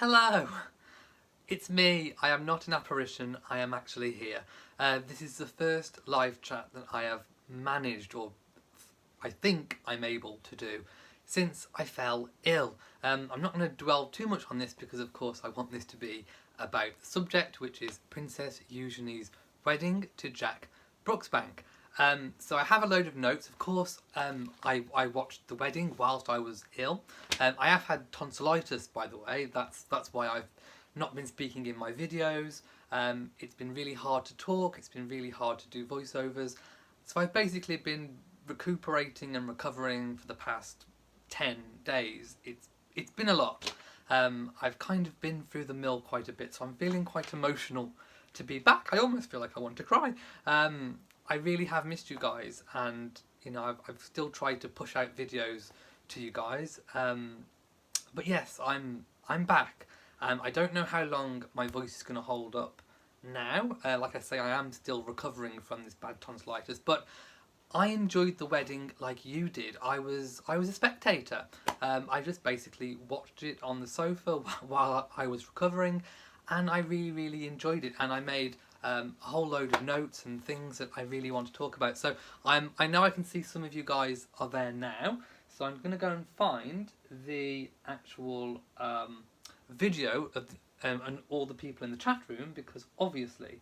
Hello! It's me. I am not an apparition, I am actually here. This is the first live chat that I have managed, or I think I'm able to do, since I fell ill. I'm not going to dwell too much on this because of course I want this to be about the subject, which is Princess Eugenie's wedding to Jack Brooksbank. So I have a load of notes. Of course, I watched the wedding whilst I was ill. I have had tonsillitis, by the way. That's why I've not been speaking in my videos. It's been really hard to talk. It's been really hard to do voiceovers. So I've basically been recuperating and recovering for the past 10 days. It's been a lot. I've kind of been through the mill quite a bit, so I'm feeling quite emotional to be back. I almost feel like I want to cry. I really have missed you guys, and you know I've still tried to push out videos to you guys. But yes, I'm back. I don't know how long my voice is going to hold up now. Like I say, I am still recovering from this bad tonsillitis, but I enjoyed the wedding like you did. I was a spectator. I just basically watched it on the sofa while I was recovering, and I really enjoyed it. And I made a whole load of notes and things that I really want to talk about. So I know I can see some of you guys are there now. So I'm going to go and find the actual video of and all the people in the chat room, because obviously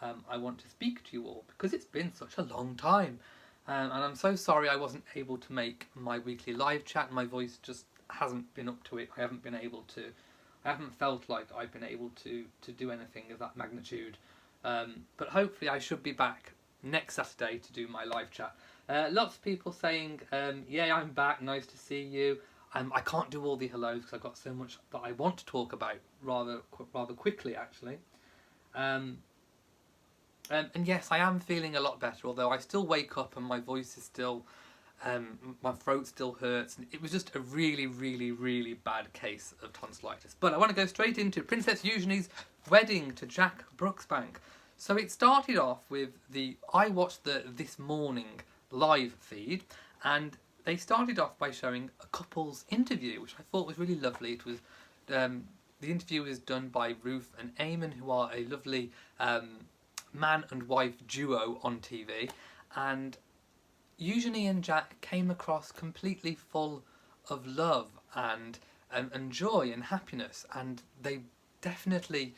I want to speak to you all because it's been such a long time. And I'm so sorry I wasn't able to make my weekly live chat. My voice just hasn't been up to it. I haven't felt like I've been able to do anything of that magnitude. But hopefully I should be back next Saturday to do my live chat. Lots of people saying, yeah, I'm back, nice to see you. I can't do all the hellos because I've got so much that I want to talk about rather quickly, actually. And yes, I am feeling a lot better, although I still wake up and my voice is still, my throat still hurts. It was just a really bad case of tonsillitis. But I want to go straight into Princess Eugenie's wedding to Jack Brooksbank. So it started off with I watched the This Morning live feed, and they started off by showing a couple's interview, which I thought was really lovely. It was, the interview was done by Ruth and Eamon, who are a lovely man and wife duo on TV, and Eugenie and Jack came across completely full of love and joy and happiness, and they definitely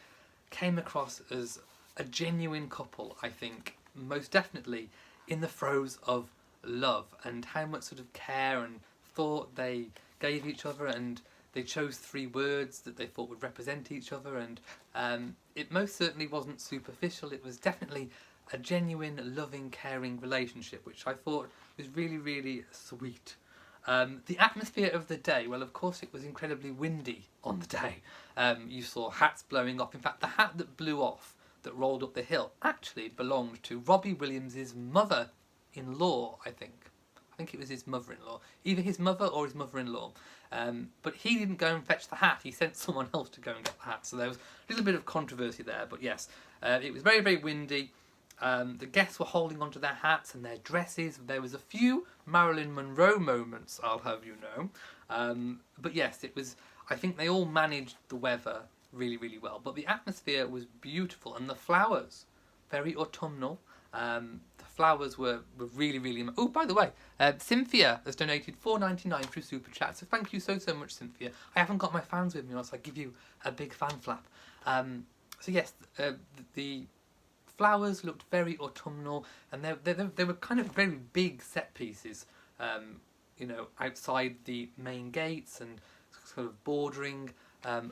came across as a genuine couple, I think, most definitely in the throes of love, and how much sort of care and thought they gave each other, and they chose 3 words that they thought would represent each other, and it most certainly wasn't superficial. It was definitely a genuine, loving, caring relationship, which I thought was really sweet. The atmosphere of the day, well, of course it was incredibly windy on the day. You saw hats blowing off. In fact, the hat that blew off, that rolled up the hill, actually belonged to Robbie Williams' mother-in-law, I think. I think it was his mother-in-law. Either his mother or his mother-in-law. But he didn't go and fetch the hat. He sent someone else to go and get the hat. So there was a little bit of controversy there. But yes, it was very windy. The guests were holding onto their hats and their dresses. There was a few Marilyn Monroe moments, I'll have you know. But yes, it was. I think they all managed the weather really well. But the atmosphere was beautiful, and the flowers, very autumnal. The flowers were really. Oh, by the way, Cynthia has donated $4.99 through Super Chat, so thank you so much, Cynthia. I haven't got my fans with me, or else I give you a big fan flap. So yes, the flowers looked very autumnal, and they were kind of very big set pieces, you know, outside the main gates and sort of bordering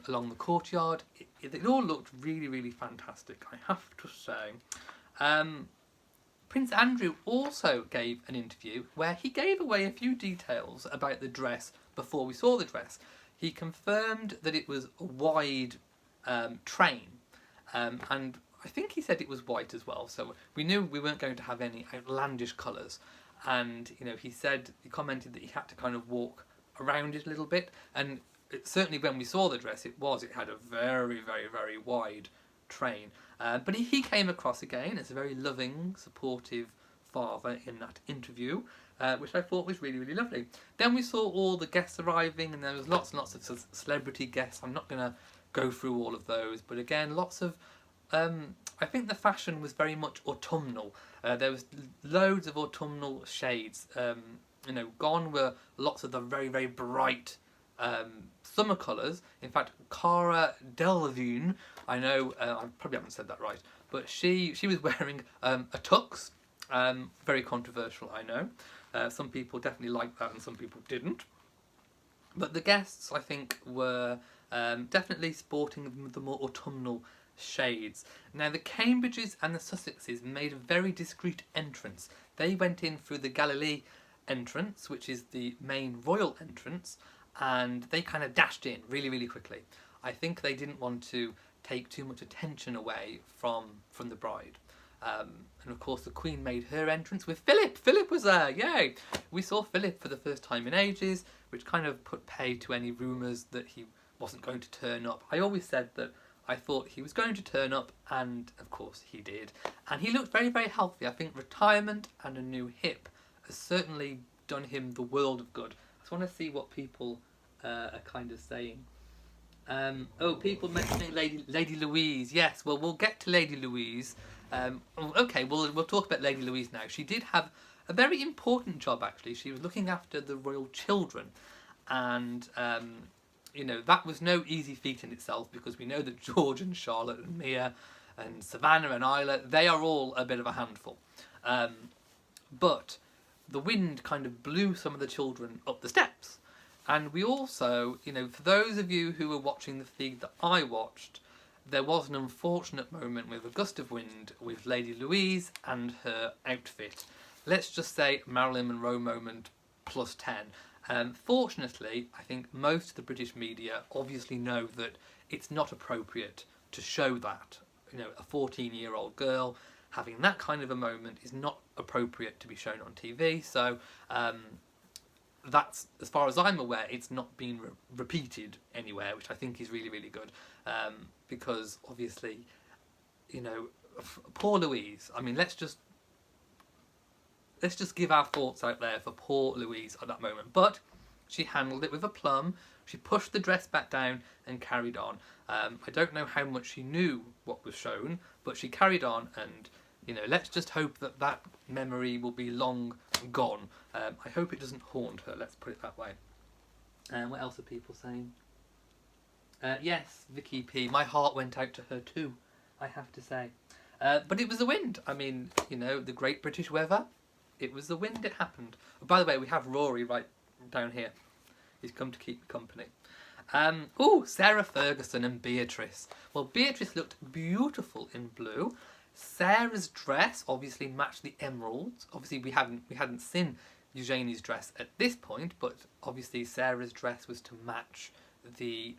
along the courtyard. It all looked really fantastic, I have to say. Prince Andrew also gave an interview where he gave away a few details about the dress before we saw the dress. He confirmed that it was a wide train, and I think he said it was white as well, so we knew we weren't going to have any outlandish colours. And you know, he commented that he had to kind of walk around it a little bit, and certainly when we saw the dress, it had a very wide train. But he came across again as a very loving, supportive father in that interview, which I thought was really lovely. Then we saw all the guests arriving, and there was lots and lots of celebrity guests. I'm not going to go through all of those. But again, lots of I think the fashion was very much autumnal. There was loads of autumnal shades. Gone were lots of the very, very bright summer colours. In fact, Cara Delevingne, I know I probably haven't said that right, but she was wearing a tux. Very controversial, I know. Some people definitely liked that and some people didn't. But the guests, I think, were definitely sporting the more autumnal shades. Now, the Cambridges and the Sussexes made a very discreet entrance. They went in through the Galilee entrance, which is the main royal entrance, and they kind of dashed in really, really quickly. I think they didn't want to take too much attention away from the bride. And of course the Queen made her entrance with Philip. Philip was there, yay! We saw Philip for the first time in ages, which kind of put pay to any rumours that he wasn't going to turn up. I always said that I thought he was going to turn up, and of course he did. And he looked very, very healthy. I think retirement and a new hip has certainly done him the world of good. I just want to see what people are kind of saying. People mentioning Lady Louise. Yes, well, we'll get to Lady Louise. Okay, we'll talk about Lady Louise now. She did have a very important job, actually. She was looking after the royal children, and that was no easy feat in itself, because we know that George and Charlotte and Mia and Savannah and Isla, they are all a bit of a handful. But the wind kind of blew some of the children up the steps. And we also, for those of you who were watching the feed that I watched, there was an unfortunate moment with a gust of wind with Lady Louise and her outfit. Let's just say Marilyn Monroe moment plus 10. Fortunately, I think most of the British media obviously know that it's not appropriate to show that. A 14-year-old girl having that kind of a moment is not appropriate to be shown on TV. So that's, as far as I'm aware, it's not been repeated anywhere, which I think is really, really good. Because obviously, poor Louise. I mean, let's just give our thoughts out there for poor Louise at that moment. But she handled it with aplomb. She pushed the dress back down and carried on. I don't know how much she knew what was shown, but she carried on, and let's just hope that that memory will be long gone. I hope it doesn't haunt her, let's put it that way. What else are people saying? Yes, Vicky P. My heart went out to her too, I have to say. But it was the wind. I mean, the great British weather. It was the wind, it happened. Oh, by the way, we have Rory right down here. He's come to keep me company. Sarah Ferguson and Beatrice. Well, Beatrice looked beautiful in blue. Sarah's dress obviously matched the emeralds. Obviously, we hadn't seen Eugenie's dress at this point, but obviously Sarah's dress was to match the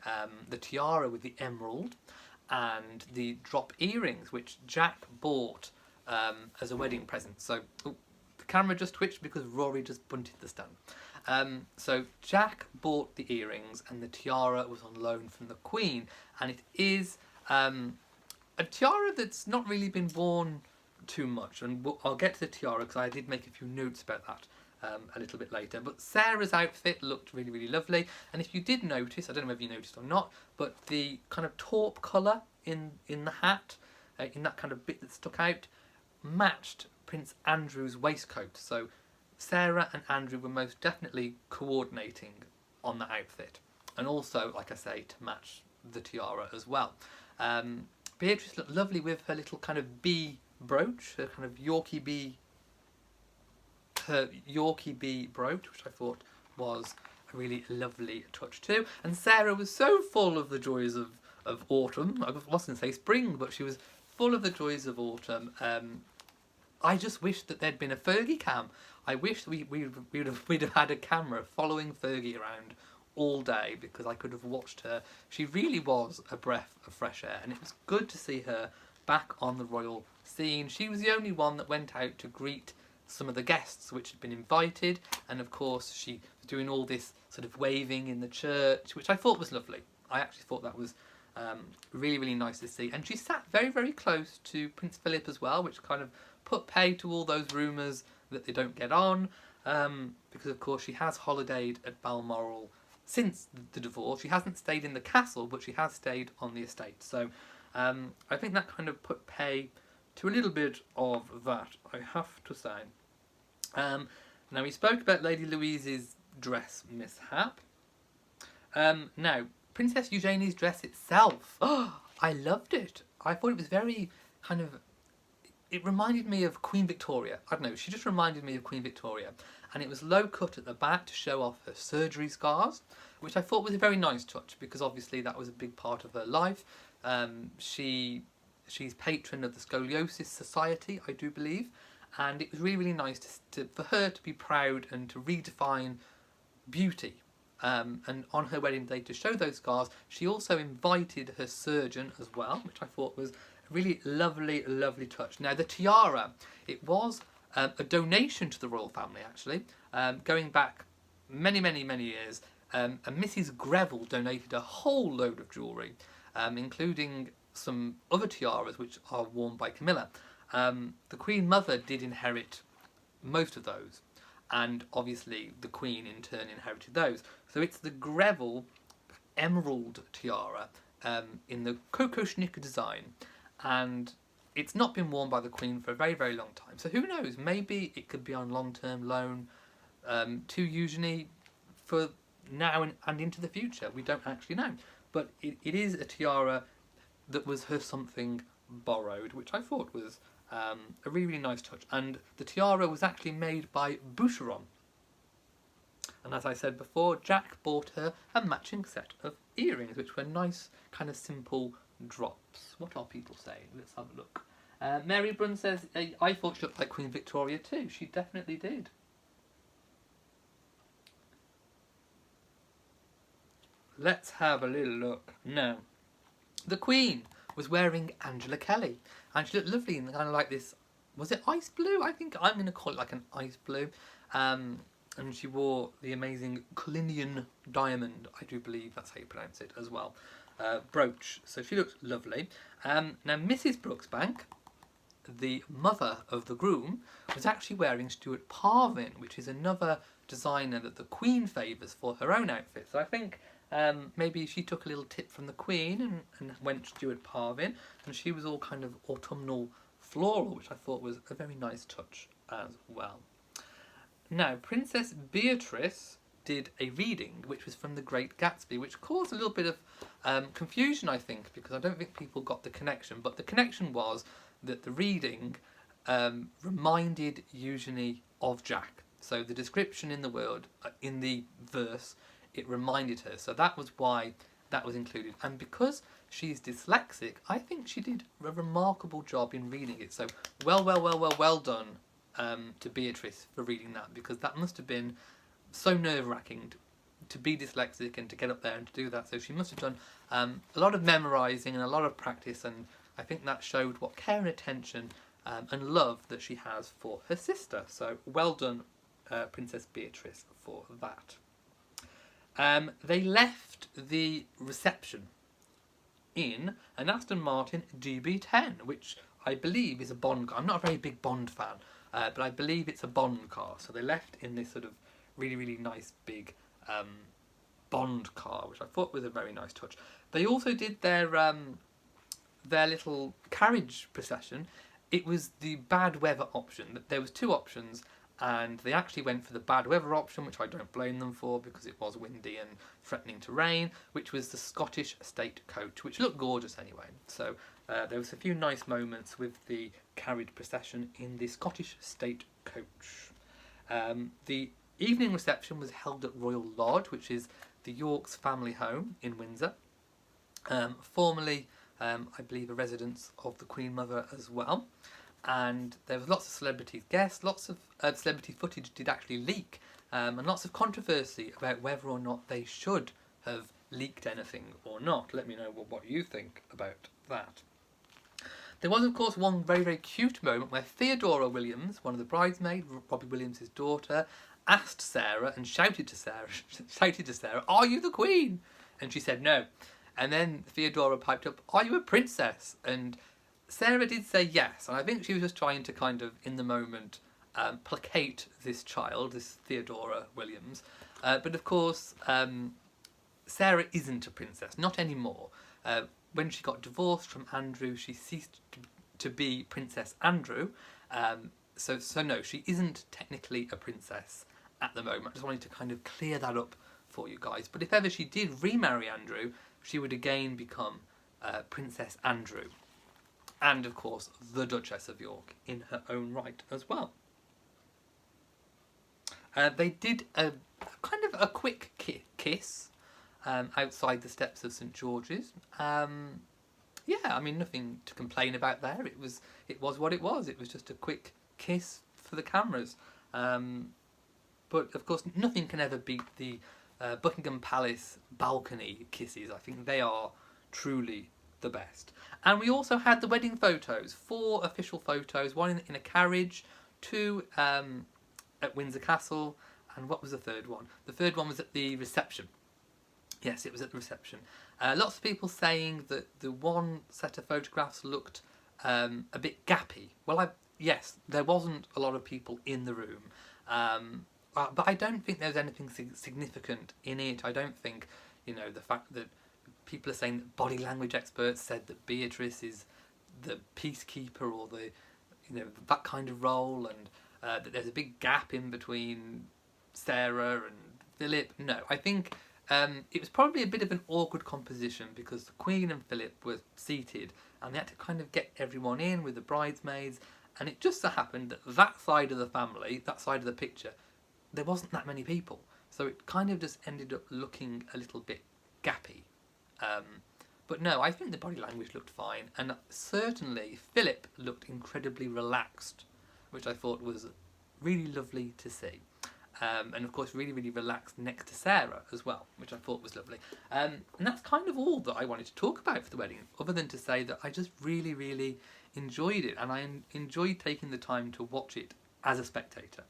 tiara with the emerald and the drop earrings, which Jack bought as a wedding present. So the camera just twitched because Rory just bunted the stand. So Jack bought the earrings, and the tiara was on loan from the Queen, and it is a tiara that's not really been worn too much, and I'll get to the tiara because I did make a few notes about that a little bit later. But Sarah's outfit looked really, really lovely, and if you did notice, I don't know whether you noticed or not, but the kind of taupe colour in the hat, in that kind of bit that stuck out, matched Prince Andrew's waistcoat. So Sarah and Andrew were most definitely coordinating on the outfit, and also, like I say, to match the tiara as well. Beatrice looked lovely with her little kind of bee brooch, her kind of Yorkie bee brooch, which I thought was a really lovely touch too. And Sarah was so full of the joys of autumn. I was going to say spring, but she was full of the joys of autumn. I just wish that there'd been a Fergie cam. I wish we'd have had a camera following Fergie around all day, because I could have watched her. She really was a breath of fresh air, and it was good to see her back on the royal scene. She was the only one that went out to greet some of the guests which had been invited, and of course she was doing all this sort of waving in the church, which I thought was lovely. I actually thought that was really, really nice to see. And she sat very, very close to Prince Philip as well, which kind of put pay to all those rumours that they don't get on, because of course she has holidayed at Balmoral since the divorce. She hasn't stayed in the castle, but she has stayed on the estate. So I think that kind of put pay to a little bit of that, I have to say. Now, we spoke about Lady Louise's dress mishap. Now, Princess Eugenie's dress itself, oh, I loved it. I thought it was very kind of, it reminded me of Queen Victoria. I don't know, she just reminded me of Queen Victoria. And it was low cut at the back to show off her surgery scars, which I thought was a very nice touch, because obviously that was a big part of her life. She's patron of the Scoliosis Society, I do believe, and it was really, really nice for her to be proud and to redefine beauty. And on her wedding day, to show those scars, she also invited her surgeon as well, which I thought was a really lovely, lovely touch. Now, the tiara, it was a donation to the royal family, actually, going back many, many, many years. And Mrs. Greville donated a whole load of jewellery, including some other tiaras which are worn by Camilla. The Queen Mother did inherit most of those, and obviously the Queen in turn inherited those. So it's the Greville emerald tiara in the Coco Schnick design, and it's not been worn by the Queen for a very, very long time. So who knows, maybe it could be on long-term loan to Eugenie for now and into the future. We don't actually know. But it is a tiara that was her something borrowed, which I thought was a really, really nice touch. And the tiara was actually made by Boucheron. And as I said before, Jack bought her a matching set of earrings, which were nice, kind of simple drops. What are people saying? Let's have a look. Mary Brunn says, I thought she looked like Queen Victoria too. She definitely did. Let's have a little look now. The Queen was wearing Angela Kelly, and she looked lovely in kind of like this, was it ice blue? I think I'm going to call it like an ice blue. And she wore the amazing Cullinan diamond, I do believe that's how you pronounce it as well, brooch. So she looked lovely. Now Mrs. Brooksbank, the mother of the groom, was actually wearing Stuart Parvin, which is another designer that the Queen favours for her own outfit. So I think maybe she took a little tip from the Queen and went Stuart Parvin, and she was all kind of autumnal floral, which I thought was a very nice touch as well. Now, Princess Beatrice did a reading, which was from The Great Gatsby, which caused a little bit of confusion, I think, because I don't think people got the connection. But the connection was that the reading reminded Eugenie of Jack. So the description in the word, in the verse, it reminded her. So that was why that was included. And because she's dyslexic, I think she did a remarkable job in reading it. So well done to Beatrice for reading that, because that must have been so nerve-wracking to be dyslexic and to get up there and to do that. So she must have done a lot of memorising and a lot of practice, and I think that showed what care and attention and love that she has for her sister. So well done, Princess Beatrice, for that. They left the reception in an Aston Martin DB10, which I believe is a Bond car. I'm not a very big Bond fan, but I believe it's a Bond car. So they left in this sort of really, really nice big Bond car, which I thought was a very nice touch. They also did their little carriage procession. It was the bad weather option. There was two options, and they actually went for the bad weather option, which I don't blame them for, because it was windy and threatening to rain, which was the Scottish State Coach, which looked gorgeous anyway. So there was a few nice moments with the carriage procession in the Scottish State Coach. The evening reception was held at Royal Lodge, which is the York's family home in Windsor, formerly, I believe, a residence of the Queen Mother as well. And there was lots of celebrity guests, lots of celebrity footage did actually leak, and lots of controversy about whether or not they should have leaked anything or not. Let me know what you think about that. There was, of course, one very, very cute moment where Theodora Williams, one of the bridesmaids, Robbie Williams' daughter, asked Sarah and shouted to Sarah, "Are you the Queen?" And she said no. And then Theodora piped up, "Are you a princess?" And Sarah did say yes, and I think she was just trying to kind of, in the moment, placate this child, this Theodora Williams. But of course, Sarah isn't a princess, not anymore. When she got divorced from Andrew, she ceased to be Princess Andrew. So no, she isn't technically a princess at the moment. I just wanted to kind of clear that up for you guys. But if ever she did remarry Andrew, she would again become Princess Andrew. And, of course, the Duchess of York in her own right as well. They did a kind of a quick kiss outside the steps of St George's. Yeah, I mean, nothing to complain about there. It was what it was. It was just a quick kiss for the cameras. But, of course, nothing can ever beat the Buckingham Palace balcony kisses. I think they are truly the best. And we also had the wedding photos, 4 official photos, 1 in a carriage, 2 at Windsor Castle, and what was the third one? The third one was at the reception. Yes, it was at the reception. Lots of people saying that the one set of photographs looked a bit gappy. Well, yes, there wasn't a lot of people in the room, but I don't think there's anything significant in it. I don't think, the fact that people are saying that body language experts said that Beatrice is the peacekeeper or the, that kind of role, and that there's a big gap in between Sarah and Philip. No, I think it was probably a bit of an awkward composition because the Queen and Philip were seated and they had to kind of get everyone in with the bridesmaids, and it just so happened that that side of the family, that side of the picture, there wasn't that many people. So it kind of just ended up looking a little bit gappy. But no, I think the body language looked fine, and certainly Philip looked incredibly relaxed, which I thought was really lovely to see. And of course really, really relaxed next to Sarah as well, which I thought was lovely. And that's kind of all that I wanted to talk about for the wedding, other than to say that I just really, really enjoyed it, and I enjoyed taking the time to watch it as a spectator.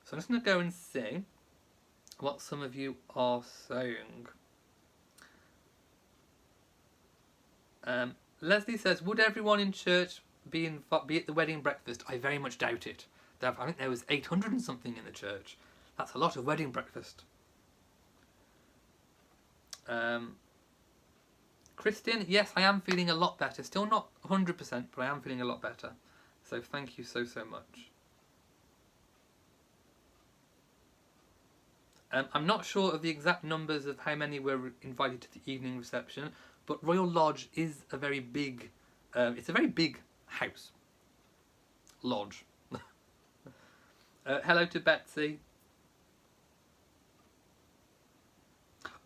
So I'm just going to go and see what some of you are saying. Leslie says, would everyone in church be at the wedding breakfast? I very much doubt it. I think there was 800 and something in the church. That's a lot of wedding breakfast. Kristin, yes, I am feeling a lot better. Still not 100%, but I am feeling a lot better. So thank you so much. I'm not sure of the exact numbers of how many were invited to the evening reception, but Royal Lodge is a very big, it's a very big house. Lodge. Hello to Betsy.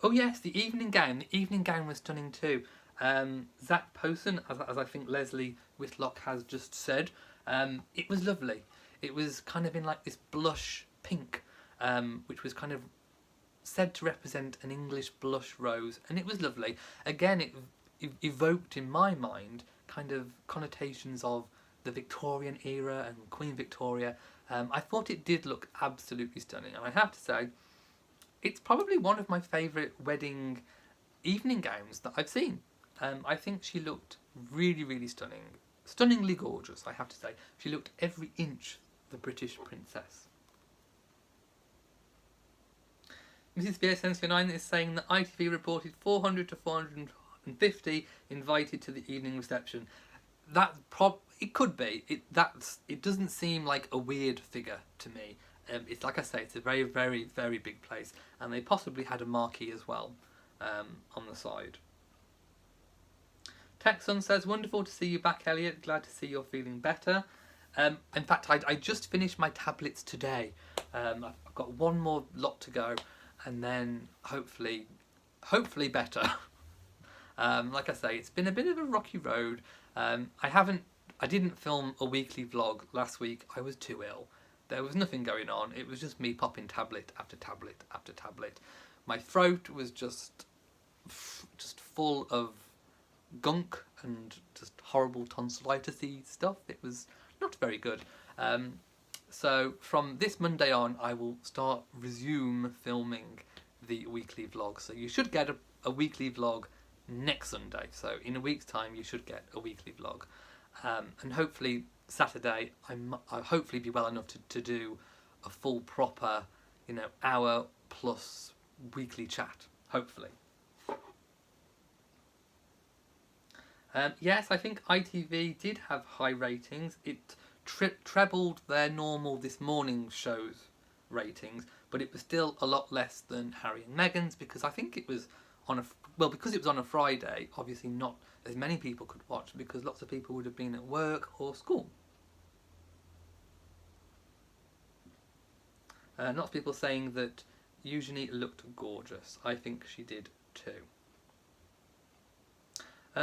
Oh yes, the evening gown. The evening gown was stunning too. Zach Posen, as I think Leslie Whitlock has just said, it was lovely. It was kind of in like this blush pink, which was kind of said to represent an English blush rose, and it was lovely. Again, it evoked in my mind kind of connotations of the Victorian era and Queen Victoria. I thought it did look absolutely stunning, and I have to say, it's probably one of my favourite wedding evening gowns that I've seen. I think she looked really, really stunning. Stunningly gorgeous, I have to say. She looked every inch the British princess. Mrs. BS9 is saying that ITV reported 400 to 450 invited to the evening reception. It could be. It doesn't seem like a weird figure to me. It's like I say, it's a very, very, very big place, and they possibly had a marquee as well on the side. Texon says, wonderful to see you back, Elliot. Glad to see you're feeling better. In fact, I just finished my tablets today. I've got one more lot to go, and then hopefully better. Like I say, it's been a bit of a rocky road. I didn't film a weekly vlog last week. I was too ill. There was nothing going on. It was just me popping tablet after tablet after tablet. My throat was just full of gunk and just horrible tonsillitis-y stuff. It was not very good. So from this Monday on, I will resume filming the weekly vlog. So you should get a weekly vlog next Sunday. So in a week's time, you should get a weekly vlog. And hopefully Saturday, I'll hopefully be well enough to do a full proper, hour plus weekly chat. Hopefully. Yes, I think ITV did have high ratings. It trebled their normal This Morning show's ratings, but it was still a lot less than Harry and Meghan's, because I think it was on a because it was on a Friday. Obviously, not as many people could watch because lots of people would have been at work or school. Lots of people saying that Eugenie looked gorgeous. I think she did too.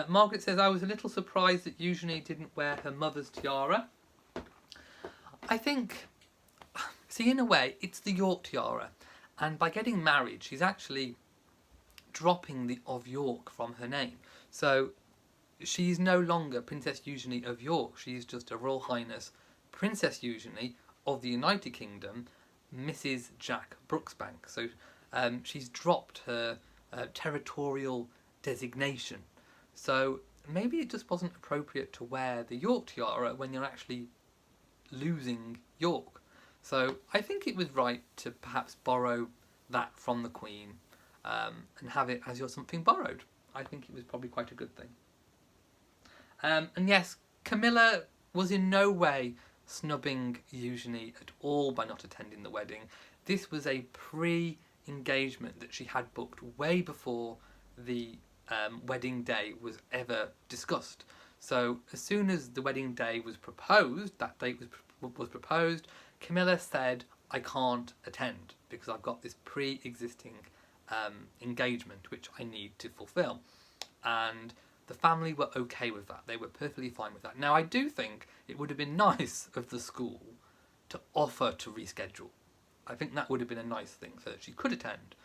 Margaret says, I was a little surprised that Eugenie didn't wear her mother's tiara. I think, see, in a way, it's the York tiara. And by getting married, she's actually dropping the of York from her name. So she's no longer Princess Eugenie of York. She's just Her Royal Highness Princess Eugenie of the United Kingdom, Mrs. Jack Brooksbank. So she's dropped her territorial designation. So maybe it just wasn't appropriate to wear the York tiara when you're actually losing York. So I think it was right to perhaps borrow that from the Queen and have it as your something borrowed. I think it was probably quite a good thing. And yes, Camilla was in no way snubbing Eugenie at all by not attending the wedding. This was a pre-engagement that she had booked way before the wedding day was ever discussed. So as soon as the wedding day was proposed, that date was proposed, Camilla said, I can't attend because I've got this pre-existing engagement which I need to fulfill. And the family were okay with that. They were perfectly fine with that. Now, I do think it would have been nice of the school to offer to reschedule. I think that would have been a nice thing so that she could attend,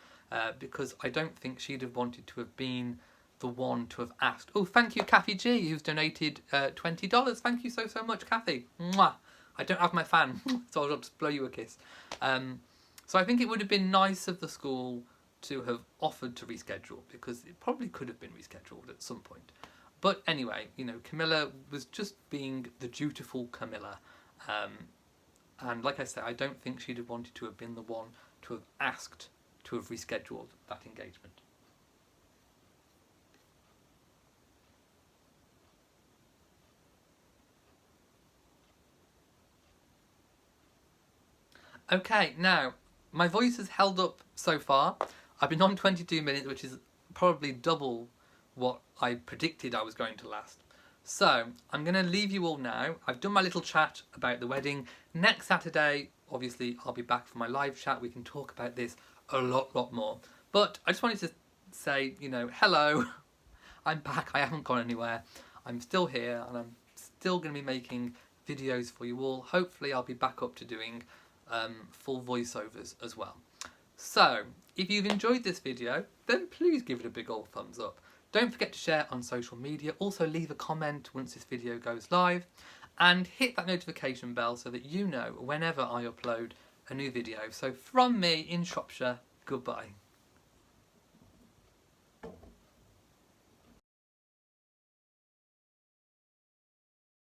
because I don't think she'd have wanted to have been the one to have asked. Oh, thank you, Kathy G, who's donated $20. Thank you so much, Kathy. Mwah. I don't have my fan, so I'll just blow you a kiss. So I think it would have been nice of the school to have offered to reschedule, because it probably could have been rescheduled at some point. But anyway, you know, Camilla was just being the dutiful Camilla. And like I said, I don't think she'd have wanted to have been the one to have asked to have rescheduled that engagement. Okay, now, my voice has held up so far. I've been on 22 minutes, which is probably double what I predicted I was going to last. So, I'm going to leave you all now. I've done my little chat about the wedding. Next Saturday, obviously, I'll be back for my live chat. We can talk about this a lot more. But I just wanted to say, you know, hello. I'm back. I haven't gone anywhere. I'm still here, and I'm still going to be making videos for you all. Hopefully, I'll be back up to doing full voiceovers as well. So, if you've enjoyed this video, then please give it a big old thumbs up. Don't forget to share on social media. Also leave a comment once this video goes live. And hit that notification bell so that you know whenever I upload a new video. So from me in Shropshire, goodbye.